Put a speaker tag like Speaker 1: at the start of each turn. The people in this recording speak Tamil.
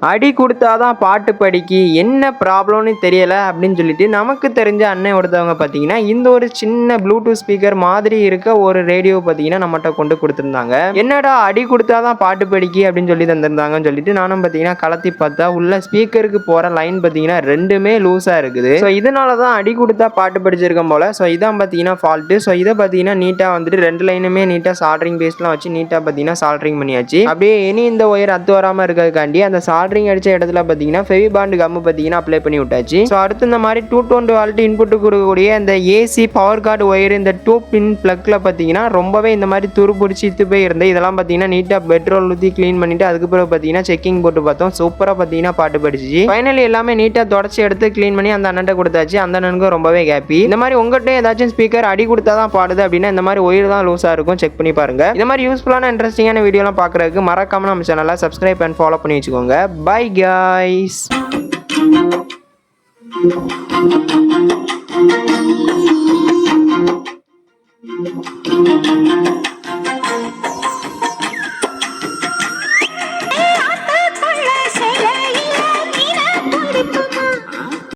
Speaker 1: அடி கொடுத்தாதான் பாட்டு படிக்கி என்ன ப்ராப்ளம்னு தெரியல அப்படின்னு சொல்லிட்டு நமக்கு தெரிஞ்ச அண்ணன் ஒருத்தவங்க பார்த்தீங்கன்னா இந்த ஒரு சின்ன ப்ளூடூத் ஸ்பீக்கர் மாதிரி இருக்க ஒரு ரேடியோ பார்த்தீங்கன்னா நம்மகிட்ட கொண்டு கொடுத்துருந்தாங்க. என்னடா அடி கொடுத்தாதான் பாட்டு படிக்கி அப்படின்னு சொல்லி தந்திருந்தாங்கன்னு சொல்லிட்டு நானும் பார்த்தீங்கன்னா கலத்தி பார்த்தா உள்ள ஸ்பீக்கருக்கு போகிற லைன் பார்த்தீங்கன்னா ரெண்டுமே லூஸாக இருக்குது. ஸோ இதனால தான் அடி கொடுத்தா பாட்டு படிச்சிருக்கோம் போல. ஸோ இதான் பார்த்தீங்கன்னா ஃபால்ட்டு. ஸோ இதை பார்த்தீங்கன்னா நீட்டாக வந்துட்டு ரெண்டு லைனுமே நீட்டாக சால்ட்ரிங் பேஸ்ட்லாம் வச்சு நீட்டாக பார்த்தீங்கன்னா சால்ட்ரிங் பண்ணியாச்சு. அப்படியே இனி இந்த ஒயர் அத்து வராமல் இருக்கிறதுக்காண்டி அந்த சால்ட்ரிங் அடிச்ச இடத்துல பார்த்தீங்கன்னா ஃபெவிபாண்ட் கம்மு பார்த்தீங்கன்னா அப்ளை பண்ணி விட்டாச்சு. ஸோ அடுத்து இந்த மாதிரி 220 வால்ட் இன்புட் கொடுக்கக்கூடிய இந்த ஏசி பவர் கார்டு ஒயர் இந்த 2 பின் பிளக்ல பார்த்தீங்கன்னா ரொம்பவே இந்த மாதிரி துரு பிடிச்சி இத்து போய் இருந்து இதெல்லாம் பார்த்தீங்கன்னா நீட்டாக பெட்ரோல் ஊற்றி க்ளீன் பண்ணிட்டு அதுக்கு பிறகு பார்த்தீங்கன்னா செக்கிங் போட்டு பார்த்தோம். சூப்பராக பார்த்தீங்கன்னா பாட்டு படிச்சிச்சு. ஃபைனலி எல்லாமே நீட்டாக தொடச்சி எடுத்து க்ளீன் பண்ணி அந்த அண்ணன்ட்ட கொடுத்தாச்சு. அந்த அண்ணனுக்கும் ரொம்பவே ஹாப்பி. இந்த மாதிரி உங்கள்கிட்ட ஏதாச்சும் ஸ்பீக்கர் அடி கொடுத்தா தான் பாடுது அப்படின்னா இந்த மாதிரி ஒயர் தான் லூஸாக இருக்கும், செக் பண்ணி பாருங்க. இந்த மாதிரி யூஸ்ஃபுல்லான இன்ட்ரெஸ்டிங்கான வீடியோலாம் பார்க்குறதுக்கு மறக்காம நம்ம சேனலை சப்ஸ்கிரைப் அண்ட் ஃபாலோ பண்ணி வச்சுக்கோங்க. Bye guys.